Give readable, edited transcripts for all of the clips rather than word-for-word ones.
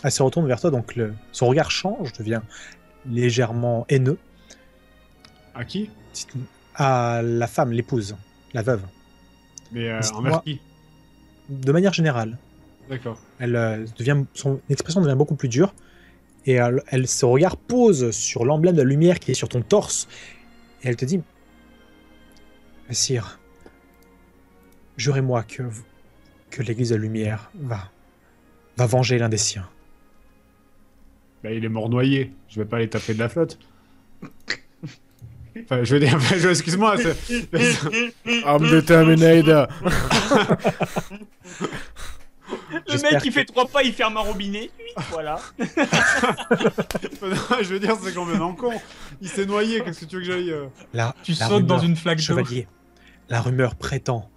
Elle se retourne vers toi, donc son regard change, devient légèrement haineux. À qui? À la femme, l'épouse, la veuve. Mais envers qui? De manière générale. D'accord. Son expression devient beaucoup plus dure, et son regard pose sur l'emblème de la lumière qui est sur ton torse, et elle te dit: Sire, jurez-moi que l'église de la lumière va venger l'un des siens. Bah, il est mort noyé. Je vais pas aller taper de la flotte. Enfin, je veux dire, excuse-moi. I'm determined. Le mec, il fait 3 pas, il ferme un robinet. Voilà. Je veux dire, c'est quand même con. Il s'est noyé, qu'est-ce que tu veux que j'aille... Tu sautes dans une flaque d'eau. Chevalier, la rumeur prétend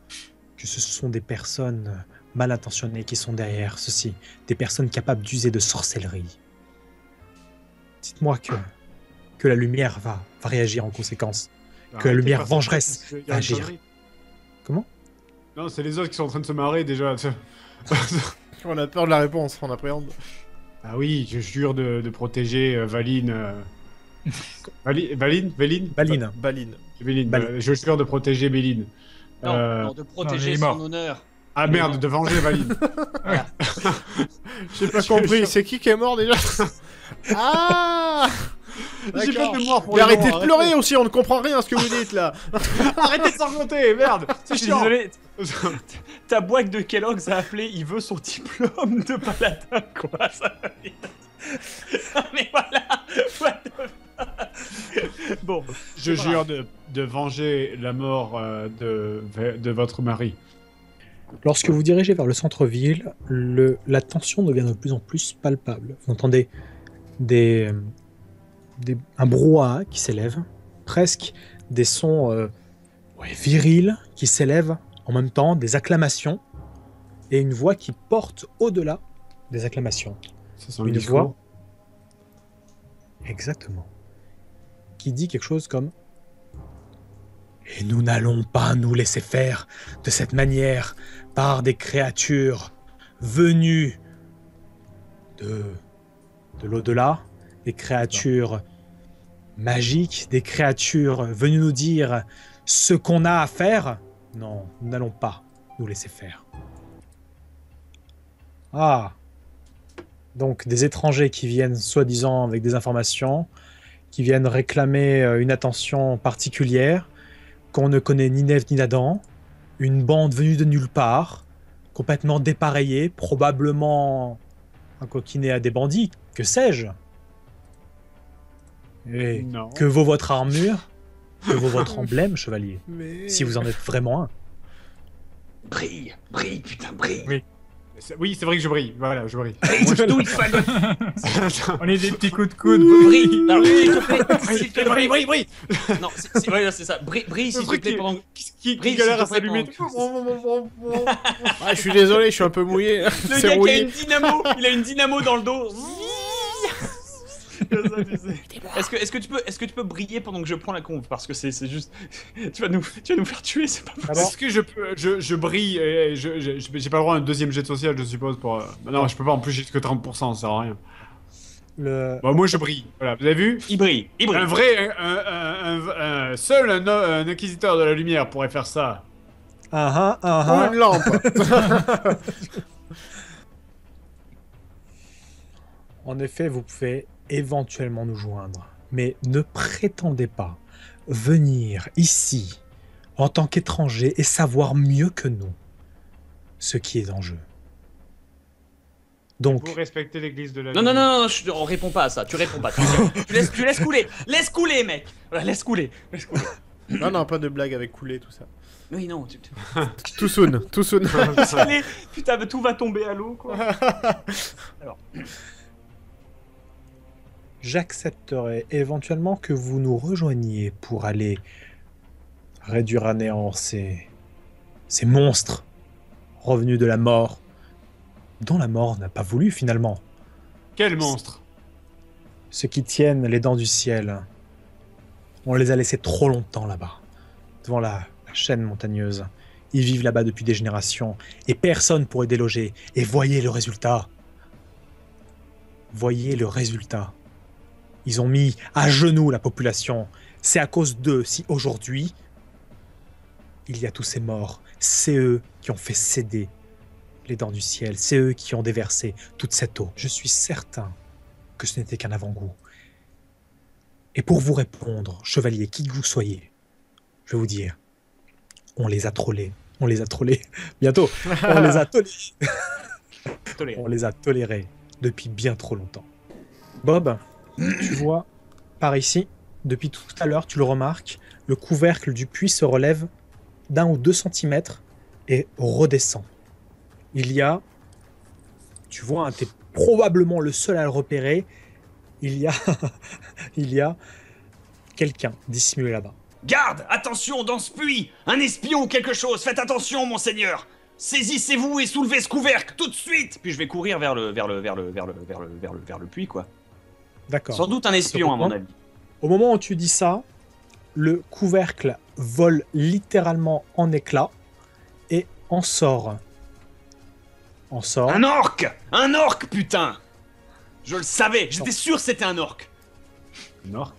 que ce sont des personnes mal intentionnées qui sont derrière ceci. Des personnes capables d'user de sorcellerie. Dites-moi que la lumière va réagir en conséquence. Que la lumière vengeresse va agir. Comment? Non, c'est les autres qui sont en train de se marrer déjà. On a peur de la réponse, on appréhende. Ah oui, je jure de protéger Valine. Valine. Je jure de protéger Béline. Non, de protéger son honneur. Ah merde, de venger Valine. J'ai pas compris, c'est qui est mort déjà? Ah! J'ai pas de mémoire pour mais arrêtez de pleurer aussi, on ne comprend rien à ce que vous dites là. Arrêtez de sangloter, merde. C'est chiant. Désolé. Ta boîte de Kellogg's a appelé, il veut son diplôme de paladin, quoi. Ça... Mais voilà. What the fuck. Bon. Je jure de venger la mort de votre mari. Lorsque vous dirigez vers le centre-ville, la tension devient de plus en plus palpable. Vous entendez un brouhaha qui s'élève, presque des sons virils qui s'élèvent en même temps, des acclamations, et une voix qui porte au-delà des acclamations. Ça sent une voix, exactement, qui dit quelque chose comme: et nous n'allons pas nous laisser faire de cette manière par des créatures venues de l'au-delà, des créatures magiques, des créatures venues nous dire ce qu'on a à faire. Non, nous n'allons pas nous laisser faire. Ah, donc des étrangers qui viennent soi-disant avec des informations, qui viennent réclamer une attention particulière, qu'on ne connaît ni Neve ni Nadan, une bande venue de nulle part, complètement dépareillée, probablement coquinée à des bandits, que sais-je? Et non. Que vaut votre armure? Que vaut votre emblème, chevalier? Si vous en êtes vraiment un. Brille, putain, brille. Oui, c'est vrai que je brille. Voilà, je brille. On est des petits coups de coude. Brille. Alors, s'il te plaît, brille. Non, c'est ça. Brille, s'il te plaît, pendant... Qui galère à s'allumer. Ah, je suis désolé, je suis un peu mouillé. Le gars qui a une dynamo, il a une dynamo dans le dos. Est-ce que tu peux briller pendant que je prends la conve, parce que c'est juste tu vas nous faire tuer, c'est pas possible. Est-ce que je brille et j'ai pas le droit à un deuxième jet de social, je suppose, pour non, je peux pas, en plus j'ai que 30%, ça sert à rien. Bah, moi je brille, voilà, vous avez vu? Il brille. Un vrai seul un inquisiteur de la lumière pourrait faire ça. Ou une lampe. En effet, vous pouvez éventuellement nous joindre, mais ne prétendez pas venir ici en tant qu'étranger et savoir mieux que nous ce qui est en jeu. Donc, Vous respectez l'église de la Non, non, non, non, on répond pas à ça. Tu réponds pas. Tu laisses couler. Laisse couler, mec. Voilà, laisse couler. Non, non, pas de blague avec couler, tout ça. Oui, non. Tout soon, tout soon. Allez, putain, tout va tomber à l'eau, quoi. Alors. j'accepterai éventuellement que vous nous rejoigniez pour aller réduire à néant ces monstres revenus de la mort, dont la mort n'a pas voulu finalement. Quel monstre! Ceux qui tiennent les dents du ciel. On les a laissés trop longtemps là-bas, devant la chaîne montagneuse. Ils vivent là-bas depuis des générations, et personne pourrait déloger. Et voyez le résultat. Voyez le résultat. Ils ont mis à genoux la population. C'est à cause d'eux si aujourd'hui, il y a tous ces morts. C'est eux qui ont fait céder les dents du ciel. C'est eux qui ont déversé toute cette eau. Je suis certain que ce n'était qu'un avant-goût. Et pour vous répondre, chevalier, qui que vous soyez, je vais vous dire, on les a trollés. On les a trollés. Bientôt. On les a tolérés. On les a tolérés depuis bien trop longtemps. Bob, tu vois, par ici, depuis tout à l'heure, tu le remarques, le couvercle du puits se relève d'1 ou 2 centimètres et redescend. Il y a, tu vois, t'es probablement le seul à le repérer, il y a quelqu'un dissimulé là-bas. Garde, attention, dans ce puits, un espion ou quelque chose. Faites attention, monseigneur. Saisissez-vous et soulevez ce couvercle tout de suite. Puis je vais courir vers le puits, quoi. D'accord. Sans doute un espion, à mon avis. Au moment où tu dis ça, le couvercle vole littéralement en éclats et en sort. Un orc! Un orc, putain! Je le savais, j'étais sûr que c'était un orc. Un orc?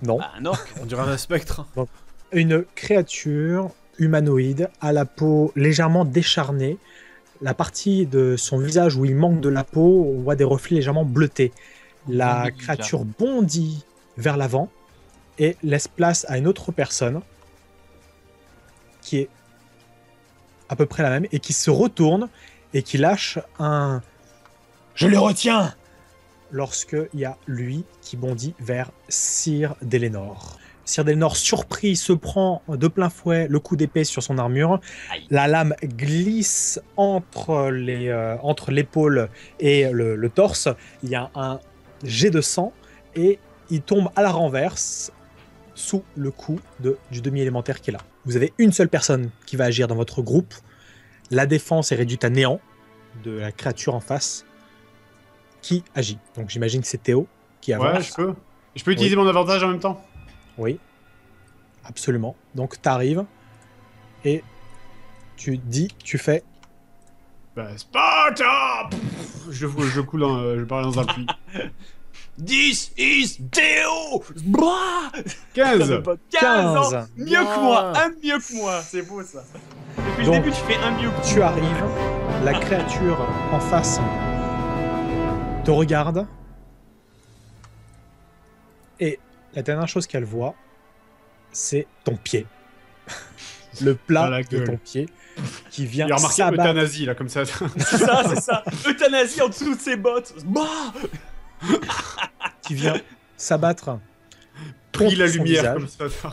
Non. Bah, un orc. On dirait un spectre. Une créature humanoïde à la peau légèrement décharnée. La partie de son visage où il manque de la peau, on voit des reflets légèrement bleutés. La créature bondit vers l'avant et laisse place à une autre personne qui est à peu près la même et qui se retourne et qui lâche un « Je le retiens !» lorsqu'il y a lui qui bondit vers Sir Delenor. Sir Delenor, surpris, se prend de plein fouet le coup d'épée sur son armure. Aïe. La lame glisse entre l'épaule et le torse. Il y a un jet de sang et il tombe à la renverse sous le coup du demi-élémentaire qui est là. Vous avez une seule personne qui va agir dans votre groupe. La défense est réduite à néant de la créature en face qui agit. Donc j'imagine que c'est Théo qui avance. Ouais, je peux. Je peux utiliser mon avantage en même temps? Oui, absolument. Donc t'arrives et tu fais. Bah, Sparta! Je coule je parle dans un puits. 10 is Théo! Bah 15! 15. ans, mieux que moi, un mieux que moi, c'est beau ça. Depuis Donc, le début, tu fais un mieux que Tu arrives, la créature en face te regarde et la dernière chose qu'elle voit, c'est ton pied. Le plat Ah, la de gueule. ton pied qui vient Il a remarqué s'abattre. euthanasie là, comme ça. C'est ça. Euthanasie en dessous de ses bottes. Bah Qui vient s'abattre Pris la contre son lumière visage, comme ça.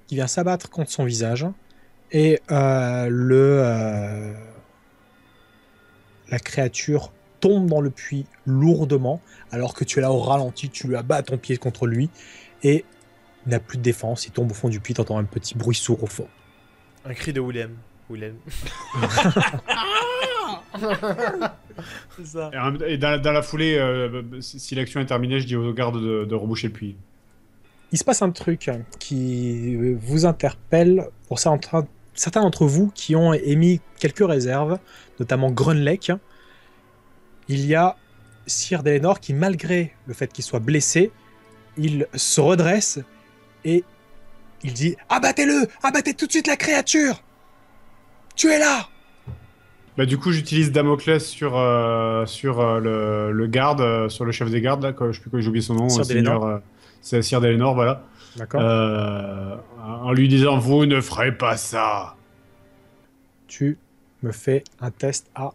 qui vient s'abattre contre son visage et la créature tombe dans le puits lourdement alors que tu es là au ralenti, tu lui abats ton pied contre lui et il n'a plus de défense, il tombe au fond du puits, t'entends un petit bruit sourd au fond. Un cri de Willem. C'est ça. Et dans la foulée, si l'action est terminée, je dis aux gardes de reboucher le puits. Il se passe un truc qui vous interpelle pour certains d'entre vous qui ont émis quelques réserves, notamment Grunlech. Il y a Sir Delenor qui, malgré le fait qu'il soit blessé, il se redresse et il dit « Abattez-le! Abattez tout de suite la créature! Tuez-la !» Bah du coup, j'utilise Damoclès sur le garde, sur le chef des gardes là, je sais plus quoi, j'ai oublié son nom. Sir Delenor. Seigneur, c'est Sir Delenor, voilà. D'accord. En lui disant, vous ne ferez pas ça. Tu me fais un test à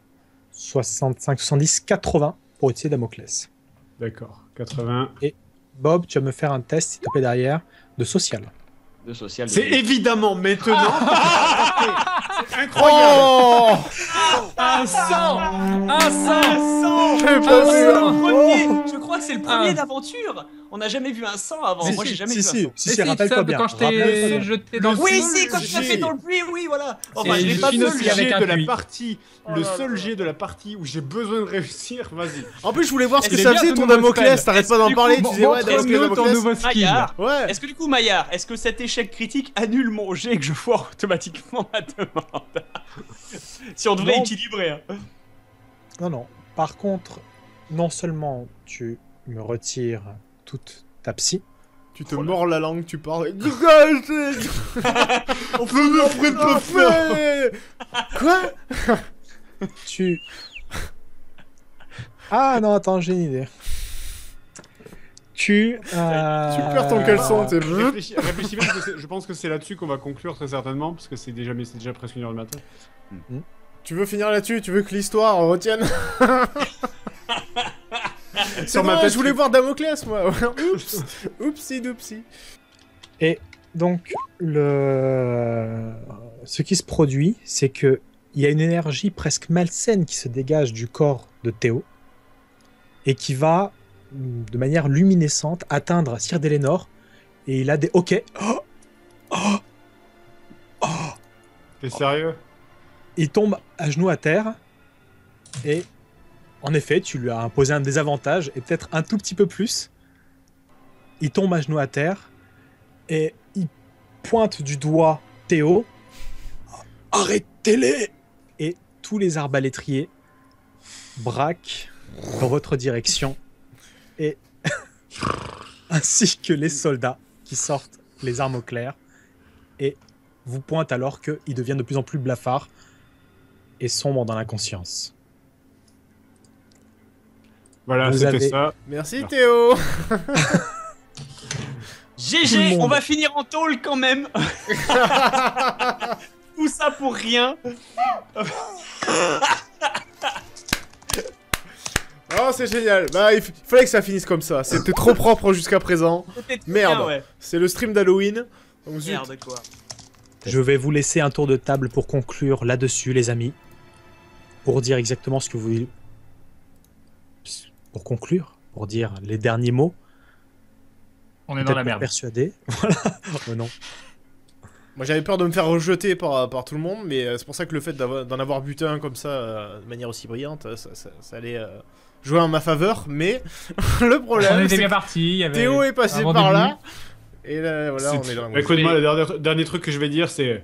65, 70, 80 pour utiliser Damoclès. D'accord, 80. Et Bob, tu vas me faire un test, s'il te plaît, derrière, de social. De social. C'est évidemment maintenant. C'est incroyable. Oh Un sang. Je crois que c'est le premier d'aventure. On n'a jamais vu un sang avant. Moi, j'ai jamais vu un sang. Si, rappelle-toi bien. Quand je t'ai jeté dans le Oui, pool, si, quand tu m'as fait dans le puits, oui, voilà. Enfin, Et je l'ai je pas suis fait. aussi avec un puits. Le seul jet de la partie où j'ai besoin de réussir, vas-y. En plus, je voulais voir ce que C'est ça bien faisait ton ton nouveau Damoclès, spell. t'arrêtes pas d'en parler, tu disais ouais, Damoclès, Montre-nous ton Damoclès. nouveau skill. Maillard, Ouais. est-ce que du coup, Maillard, est-ce que cet échec critique annule mon jet et que je foire automatiquement ma demande? Si on devrait Non. équilibrer. Hein. Non. Par contre, non seulement tu me retires toute ta psy, Tu te mords la langue, tu parles. On ne ferait pas faire. Quoi? tu... Ah non, attends, j'ai une idée. Tu perds ton caleçon, t'es... Réfléchis bien, parce que je pense que c'est là-dessus qu'on va conclure très certainement, parce que c'est déjà presque 1h du matin. Tu veux finir là-dessus? Tu veux que l'histoire retienne? C'est ma vrai, tête, je voulais tu- voir Damoclès, moi. Oups. Oupsie doupsie. Et donc, ce qui se produit, c'est que il y a une énergie presque malsaine qui se dégage du corps de Théo et qui va, de manière luminescente, atteindre Sir Delenor. Et il a des... Ok. T'es sérieux? Il tombe à genoux à terre. Et en effet, tu lui as imposé un désavantage et peut-être un tout petit peu plus. Il tombe à genoux à terre. Et il pointe du doigt Théo. Arrêtez-les! Et tous les arbalétriers braquent dans votre direction. Et ainsi que les soldats qui sortent les armes au clair. Et vous pointent alors qu'il devient de plus en plus blafard et sombre dans l'inconscience. Voilà, Vous c'était avez- ça. Merci Théo. Tout le GG, monde. on va finir en tôle quand même. Tout ça pour rien. Oh, c'est génial. Bah, il fallait que ça finisse comme ça. C'était trop propre jusqu'à présent. C'était tout Merde. bien, ouais. C'est le stream d'Halloween. Donc, zut. Merde, quoi. Je vais vous laisser un tour de table pour conclure là-dessus, les amis. Pour dire exactement ce que vous... Pour conclure, pour dire les derniers mots. On est dans Peut-être la pour merde. persuader. Voilà. Oh non. Moi, j'avais peur de me faire rejeter par tout le monde, mais c'est pour ça que le fait d'en avoir buté un comme ça, de manière aussi brillante, ça allait jouer en ma faveur. Mais le On problème, était c'est bien que parti. Il y avait Théo est passé un vent par de là. nuit. Et là, voilà, on est là. Écoute-moi, le dernier truc que je vais dire, c'est...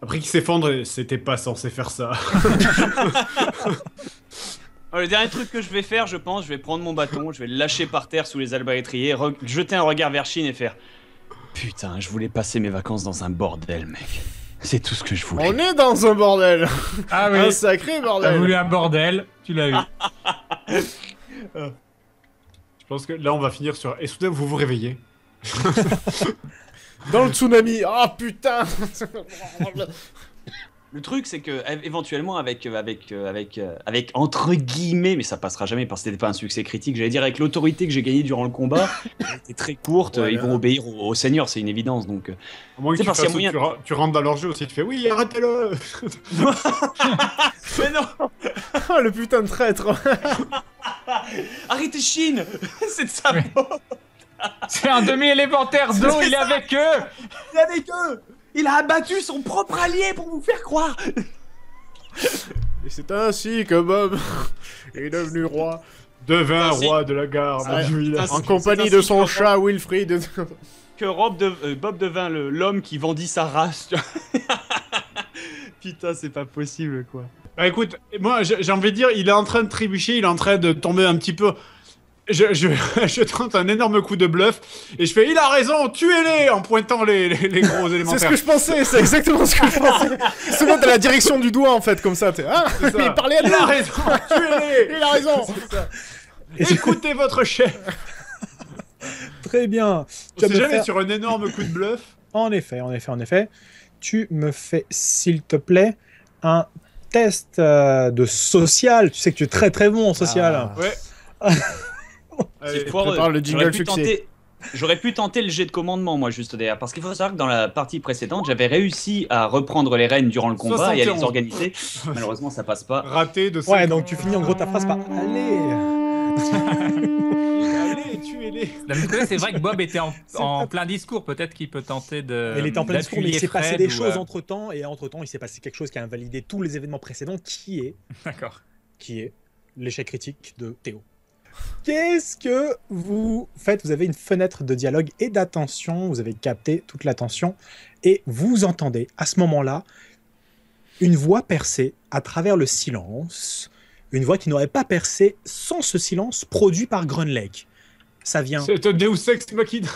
Après qu'il s'effondre, c'était pas censé faire ça. Alors, le dernier truc que je vais faire, je pense, je vais prendre mon bâton, je vais le lâcher par terre sous les arbalétriers, jeter un regard vers Chine et faire putain, je voulais passer mes vacances dans un bordel, mec. C'est tout ce que je voulais. On est dans un bordel. Ah oui. Un sacré T'as bordel. voulu un bordel, tu l'as eu. Je pense que là, on va finir sur... Et soudain, vous vous réveillez. Dans le tsunami. Ah putain. Le truc, c'est que éventuellement avec entre guillemets, mais ça passera jamais parce que c'était pas un succès critique. J'allais dire avec l'autorité que j'ai gagnée durant le combat, elle était très courte. Voilà. Ils vont obéir au seigneur, c'est une évidence. Donc, À moins que C'est tu, parce qu'il y a fasses- moyen- tu rentres dans leur jeu aussi, tu fais oui, arrêtez-le. mais non, Ah le putain de traître. arrêtez Chine, c'est de sa Oui. faute. C'est un demi-élémentaire d'eau, il est avec eux. Il est avec eux. Il a abattu son propre allié pour vous faire croire. Et c'est ainsi que Bob est devenu roi. Devint Merci. roi de la garde. Ah, du village. En compagnie de son chat Wilfried. Que Bob devint l'homme qui vendit sa race. tu vois. Putain, c'est pas possible, quoi. Bah écoute, moi j'ai envie de dire, il est en train de trébucher, il est en train de tomber un petit peu. Je tente un énorme coup de bluff et je fais il a raison, tuez-les en pointant les gros C'est élémentaires. ce que je pensais, c'est exactement ce que je pensais. C'est bon, t'as la direction du doigt en fait, comme ça. Ah, C'est ça. il parlait à Il a nous. raison, tuez-les. Il a raison. Écoutez votre chef. Très bien. On Tu vas sait me jamais faire- sur un énorme coup de bluff. En effet. Tu me fais, s'il te plaît, un test de social. Tu sais que tu es très très bon en social. Ah. Ouais. Allez, C'est foireux. prépare le jingle J'aurais pu succès. J'aurais pu tenter le jet de commandement, moi, juste derrière. Parce qu'il faut savoir que dans la partie précédente, j'avais réussi à reprendre les rênes durant le combat et à 71. les organiser. Malheureusement, ça passe pas. Raté de 5 Ouais, donc tu finis en gros ta phrase par allez. Allez, tuez-les. D'un autre côté, c'est vrai que Bob était C'est en pas- plein discours. Peut-être qu'il peut tenter de. Il était en plein discours, mais il d'appuyer s'est passé Fred des ou, choses entre temps, et entre temps, il s'est passé quelque chose qui a invalidé tous les événements précédents, qui est l'échec critique de Théo. Qu'est-ce que vous faites? Vous avez une fenêtre de dialogue et d'attention, vous avez capté toute l'attention, et vous entendez à ce moment-là une voix percer à travers le silence, une voix qui n'aurait pas percé sans ce silence produit par Grunlake. Ça vient... C'est un Deus Ex Machina.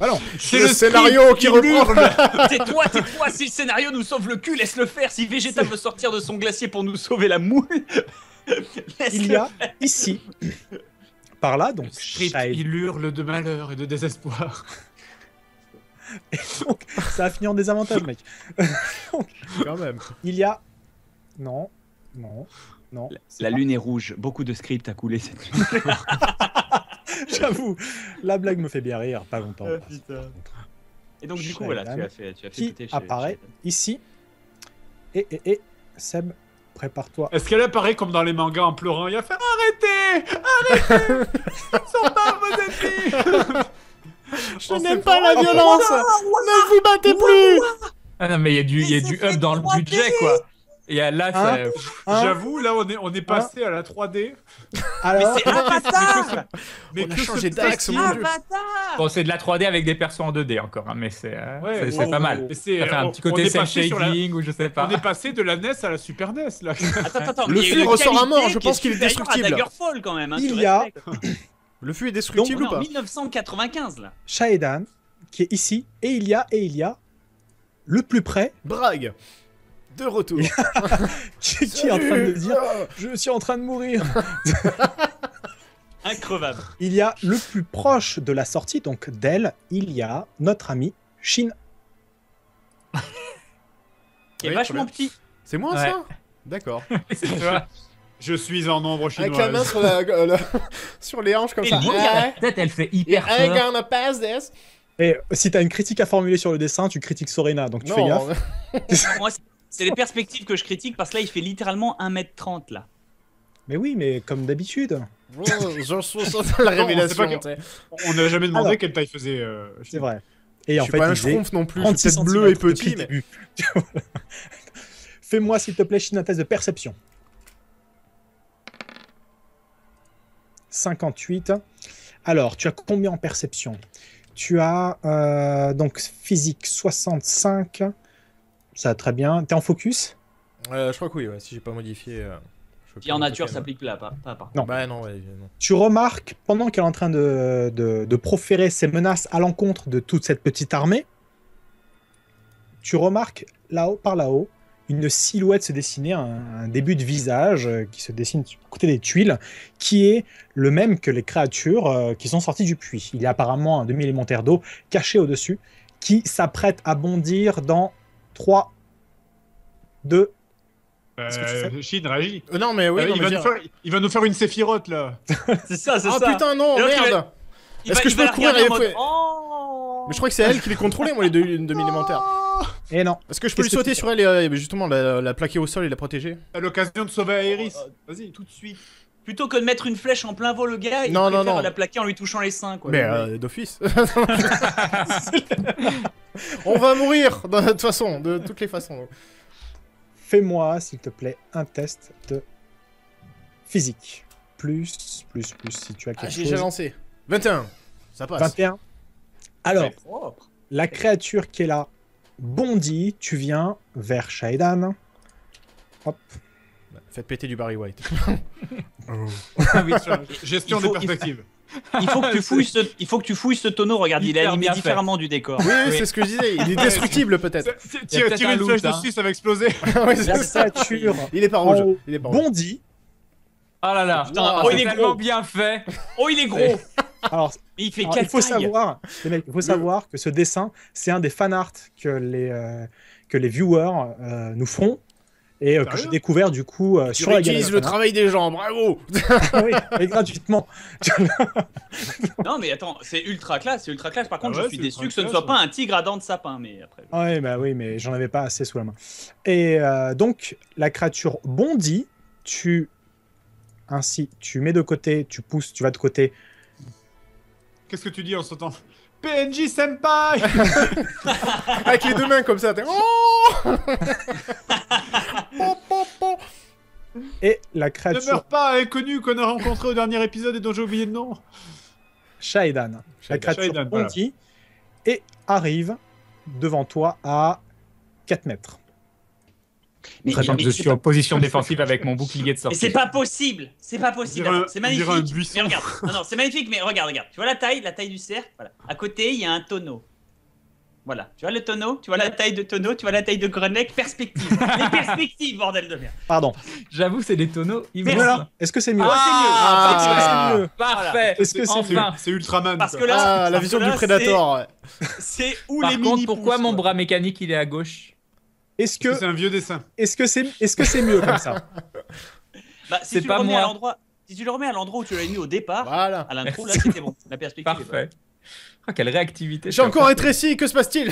Ah non, C'est le scénario qui reprend. Tais-toi, tais-toi. Si le scénario nous sauve le cul, laisse-le faire. Si Vegeta veut sortir de son glacier pour nous sauver la moule, il y a ici, par là, donc Script, Shai- il hurle de malheur et de désespoir. donc, ça a fini en désavantage, mec. Quand même. Il y a... Non, non, non. c'est La pas- lune est rouge. Beaucoup de script a coulé cette nuit. J'avoue, la blague me fait bien rire, pas longtemps. Et donc, du coup, Shaidan, voilà, tu as fait Qui péter apparaît ici. Et, Seb, prépare-toi. Est-ce qu'elle apparaît comme dans les mangas en pleurant? Il a fait arrêtez, arrêtez, ils sont pas vos ennemis. Je n'aime pas la violence. Ne vous battez plus. Ah non, mais il y a du up dans le budget, quoi. Et là, ça. Hein J'avoue, là on est passé à la 3D. Alors, Mais On a que changé ce d'axe, petit- mon Dieu. Bon, c'est de la 3D avec des persos en 2D encore, hein, mais c'est Ouais, c'est wow. pas mal. Mais c'est- Ça fait un on- petit on côté est cel passé sur la- shading ou je sais pas. On est passé de la NES à la Super NES là. Attends, Le mais il y a fût une ressort à qualité mort, je qui pense qu'il est supérieure destructible. à Daggerfall quand même. Hein, Il tu y a- respectes. Le fût est Donc, destructible on est ou pas en 1995 là. Shaedan, qui est ici, et il y a, le plus près, Brague. De retour. qui est en train de dire « Je suis en train de mourir ». Increvable. Il y a le plus proche de la sortie, donc d'elle, il y a notre ami Shin. Qui est Oui, vachement très petit. C'est moi Ouais. ça D'accord. C'est toi. Je suis en ombre Avec la main chinoise. sur, sur les hanches comme Et ça. lui, Ah, Peut-être elle fait yeah, hyper I peur. gonna pass this. Et si t'as une critique à formuler sur le dessin, tu critiques Sorena, donc tu fais gaffe. Moi, c'est les perspectives que je critique parce que là, il fait littéralement 1m30 là. Mais oui, mais comme d'habitude, Je suis sur la révélation. pas que- tu sais. On n'a jamais demandé Alors. quelle taille faisait. c'est vrai. Et Je en suis fait, pas un il faisait schtroumpf non plus. Je suis 36 peut-être bleu et centimètres petit, depuis le mais. début. Fais-moi, s'il te plaît, Shin, un test de perception. 58. Alors, tu as combien en perception? Tu as donc physique 65. Ça va très bien. T'es en focus? Je crois que oui, ouais, si j'ai pas modifié. je Qui peux en le nature token, s'applique là, pas par Non. Bah non, ouais, non. Tu remarques, pendant qu'elle est en train de proférer ses menaces à l'encontre de toute cette petite armée, tu remarques là-haut, par là-haut, une silhouette se dessiner, un début de visage qui se dessine à côté des tuiles, qui est le même que les créatures qui sont sorties du puits. Il y a apparemment un demi-élémentaire d'eau caché au-dessus, qui s'apprête à bondir dans 3, 2... Qu'est-ce que tu Chine réagit. Non, mais oui, Ah, non, il, mais va je nous veux faire, il va nous faire une séphirote là. C'est ça, c'est Ah ça. putain, non, Et l'autre, il va- merde. Il Est-ce va- que il je va peux la courir regarder et en mode, fouet- oh. Mais je crois que c'est elle qui les contrôlait, moi, les demi-élémentaires. Et non. Est-ce que je peux lui Qu'est-ce que sauter tu sur elle et justement la plaquer au sol et la protéger? À l'occasion de sauver Aeris. Vas-y. Tout de suite. Plutôt que de mettre une flèche en plein vol le gars, il Non, non, préfère non. la plaquer en lui touchant les seins quoi. Mais d'office. On va mourir de toute façon, de toutes les façons. Fais-moi, s'il te plaît, un test de physique. Plus, si tu as Ah, quelque j'ai déjà chose. lancé. 21. Ça passe. 21. Alors, C'est propre. la créature qui est là bondit, tu viens vers Shaedan. Hop. Faites péter du Barry White. Gestion Il faut- des perspectives. Il faut que tu fouilles ce tonneau, regarde, il est Hyper animé bien fait. différemment du décor. Oui, oui, c'est ce que je disais. Il est destructible peut-être. Tire peut-être une un flèche loot, hein. dessus, ça va exploser. Ouais, c'est La ça. créature Il est pas en rouge. haut Il est pas rouge. bondit. Oh là là. Putain, Ah, oh, c'est il est tellement gros. bien fait. Oh, il est gros. Alors, Mais il fait alors, quelle il faut taille savoir, les mecs, il faut savoir que ce dessin, c'est un des fanarts que les viewers nous font. et que Sérieux j'ai découvert du coup Tu sur la réutilises le Galactana. travail des gens, bravo. Oui, et gratuitement. Non, mais attends, c'est ultra classe, c'est ultra classe. Par contre, Ah ouais, je suis c'est déçu ultra que ce ne classe, soit pas un tigre à dents de sapin, mais après. Ouais, bah oui, mais j'en avais pas assez sous la main. Et donc, la créature bondit, tu mets de côté, tu pousses, tu vas de côté. Qu'est-ce que tu dis en sautant? PNJ Senpai. Avec les deux mains comme ça. Oh Pom, pom, pom. Et la Ne créature meurs pas, inconnu qu'on a rencontré au dernier épisode et dont j'ai oublié le nom. Shaidan, la créature Shaidan, voilà. bondit et arrive devant toi à 4 mètres. Mais, Sachant que je c'est suis en position défensive avec mon bouclier de Mais sortie. c'est pas possible, c'est pas possible. On dirait Attends, c'est on dirait magnifique. un buisson. Mais regarde, non, c'est magnifique, mais regarde. Tu vois la taille du cercle. Voilà. À côté, il y a un tonneau. Voilà. Tu vois le tonneau, tu vois la taille de tonneau, tu vois la taille de Grenec. Perspective. Les perspectives, bordel de merde. Pardon. J'avoue, c'est des tonneaux immenses. Voilà. Est-ce que c'est mieux? Ah, Est-ce que c'est mieux? Parfait. Est-ce que c'est Enfin. C'est Ultraman. Parce ça. que là, Ah, la vision du Predator. Ouais. c'est où Par les contre, mini pourquoi mon bras mécanique il est à gauche? Est-ce C'est que un vieux dessin. c'est mieux comme ça? Bah, si C'est tu pas le remets moi. à l'endroit, si tu le remets à l'endroit où tu l'avais mis au départ, Voilà. à l'intro, là c'était bon. La perspective. est bonne. Parfait. Oh, quelle réactivité. J'ai encore rétréci, que se passe-t-il?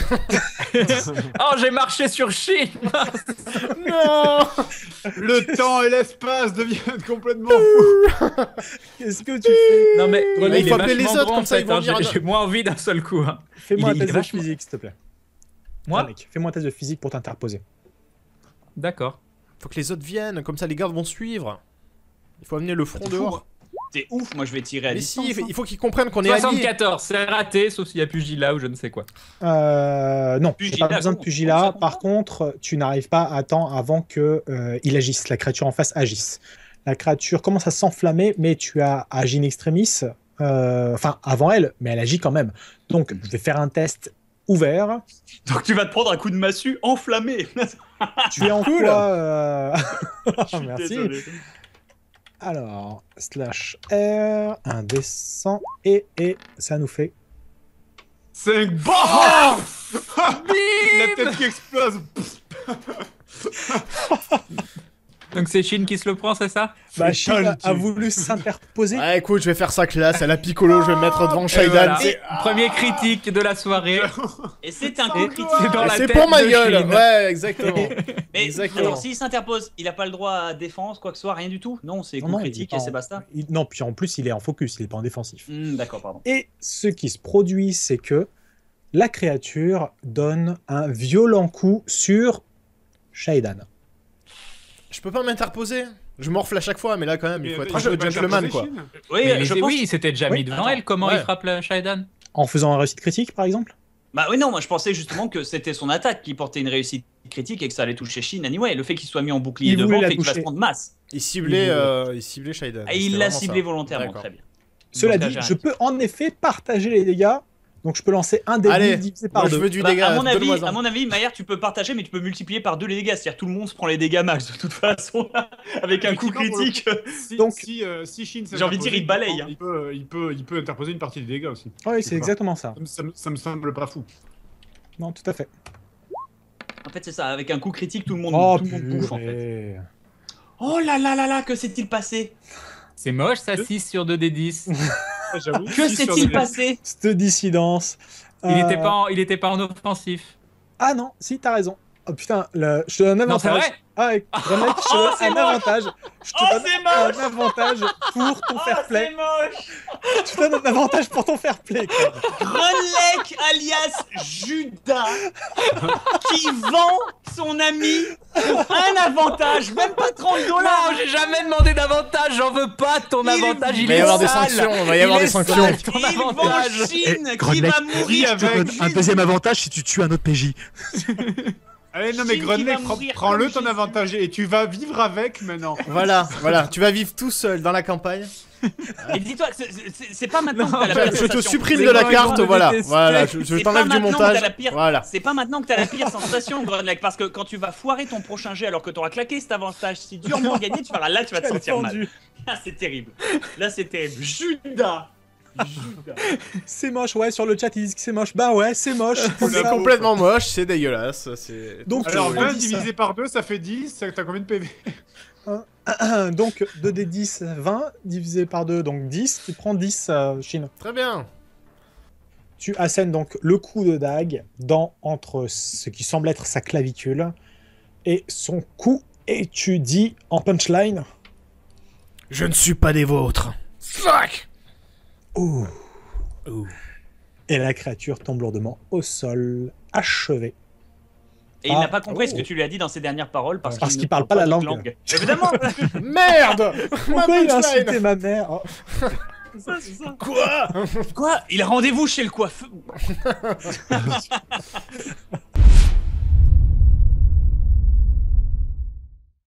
Oh, j'ai marché sur Chine. Non. Le temps et l'espace deviennent complètement fous. Qu'est-ce que tu fais? Non mais Mais il est faut appeler les vachement autres, grand, comme ça, en ils vont fait, hein. venir à J'ai moins envie d'un seul coup. hein. Fais-moi un Il est test de vachement- physique, s'il te plaît. Moi Mec, fais-moi un test de physique pour t'interposer. D'accord. Faut que les autres viennent, comme ça les gardes vont suivre. Il faut amener le front T'es fou, dehors. moi. T'es ouf, moi je vais tirer à Mais distance. si, hein. il faut qu'ils comprennent qu'on est alliés. 74, c'est raté, sauf s'il y a pugilat ou je ne sais quoi. Non, Pugilat, t'as pas besoin de comment ça pugilat. compte Par contre, tu n'arrives pas à temps avant que il agisse, la créature en face agisse. La créature commence à s'enflammer, mais tu as agi in extremis, enfin avant elle, mais elle agit quand même. Donc, je vais faire un test ouvert. Donc tu vas te prendre un coup de massue enflammé. Tu es en Cool. quoi Je suis Merci. désolé. Alors, /R, un descend, et ça nous fait 5 barres. La tête qui explose. Donc c'est Chine qui se le prend, c'est ça? Bah, Chine a Fatality. voulu s'interposer. Ah écoute, je vais faire ça classe, à la Piccolo, je vais me mettre devant Shaidan. Voilà. C'est Premier critique de la soirée. Et c'est un coup Et critique. c'est dans la c'est tête pour ma de gueule. Chine. Ouais, exactement. Mais Exactement. alors s'il s'interpose, il a pas le droit à défense, quoi que ce soit, rien du tout. Non, c'est coup Non, critique il est et pas c'est en- basta. Non, puis en plus, il est en focus, il est pas en défensif. D'accord, pardon. Et ce qui se produit, c'est que la créature donne un violent coup sur Shaidan. Je peux pas m'interposer. Je morfle à chaque fois, mais là quand même, il faut être un Je peu vais gentleman interposer quoi. Chine. Oui, Mais je pense. oui, il s'était déjà Oui, mis devant attends, elle. Comment ouais. il frappe la Shaidan? En faisant un réussite critique, par exemple? Bah oui, non, moi je pensais justement que c'était son attaque qui portait une réussite critique et que ça allait toucher Shin anyway. Le fait qu'il soit mis en bouclier Il voulait devant la fait qu'il va se toucher. prendre masse. Il ciblait Shaidan. Et il C'était l'a vraiment ciblé ça. volontairement, D'accord. très bien. Cela Donc, dit, là, j'ai je peux en effet partager les dégâts. Donc je peux lancer un dé Allez, divisé par moi je deux. veux du Bah, dégât. à donne-moi-en. mon avis, Maillard, tu peux partager, mais tu peux multiplier par 2 les dégâts. C'est-à-dire tout le monde se prend les dégâts max de toute façon, avec un coup Effectivement, pour le critique. Si, Donc- si Shin J'ai envie de dire, il balaye, hein. Il peut interposer une partie des dégâts aussi. Oui, c'est exactement ça. Ça me semble pas fou. Non, tout à fait. En fait, c'est ça. Avec un coup critique, tout le monde, Oh, tout le monde bouffe en fait. purée. Oh là là là là, que s'est-il passé? C'est moche, ça, 6 sur 2d10. J'avoue. Que s'est-il passé? Cette dissidence. Il était pas en offensif. Ah non, si, t'as raison. Oh putain, je te donne un Non, c'est avantage. vrai? Ah, ouais, Grenade, je te Oh, donne c'est un moche. avantage. Je te Oh, donne c'est moche. un avantage pour ton fair Oh, play. c'est moche! Je te donne un avantage pour ton fair play. Grunlek alias Judas qui vend son ami pour un avantage, même pas 30 $. Non, j'ai jamais demandé d'avantage, j'en veux pas de ton Il avantage, Il il va y est avoir des sale. sanctions. Il va y Il avoir est des sale, sanctions. ton Il avantage. vend Chine qui Grunlek, va mourir je te donne Un deuxième avantage si tu tues un autre PJ. Allez, non mais Shin qui Grunley, va mourir prends-le comme ton Jésus. avantage et tu vas vivre avec maintenant. Voilà, voilà. Tu vas vivre tout seul dans la campagne. Et dis-toi, c'est pas maintenant que t'as la Je pire te sensation. supprime Les de la gens, ils carte, vont me voilà. détester. Voilà, je C'est t'enlève pas du maintenant que montage. t'as la pire- Voilà. C'est pas maintenant que t'as la pire sensation, Grunlek, parce que quand tu vas foirer ton prochain jet alors que t'auras claqué cet avantage si durement gagné, tu verras là, tu vas te sentir mal. Ah, c'est terrible. Là, c'est terrible. Judas C'est moche, ouais, sur le chat ils disent que c'est moche. Bah ouais, c'est moche. C'est complètement moche, c'est dégueulasse. Donc, Alors, tu 20 dis ça. divisé par 2, ça fait 10. T'as combien de PV? Donc 2d10, 20, divisé par 2, donc 10. Tu prends 10, Shin. Très bien. Tu assènes donc le coup de dague entre ce qui semble être sa clavicule et son cou, et tu dis en punchline. Je ne suis pas des vôtres. Fuck. Ouh. Et la créature tombe lourdement au sol, achevée. Et il n'a pas compris ce que tu lui as dit dans ses dernières paroles parce Parce qu'il qu'il ne parle pas la langue. Évidemment. Merde. Pourquoi il a punchline. insulté ma mère? Oh. C'est ça. Quoi Il a rendez-vous chez le coiffeur.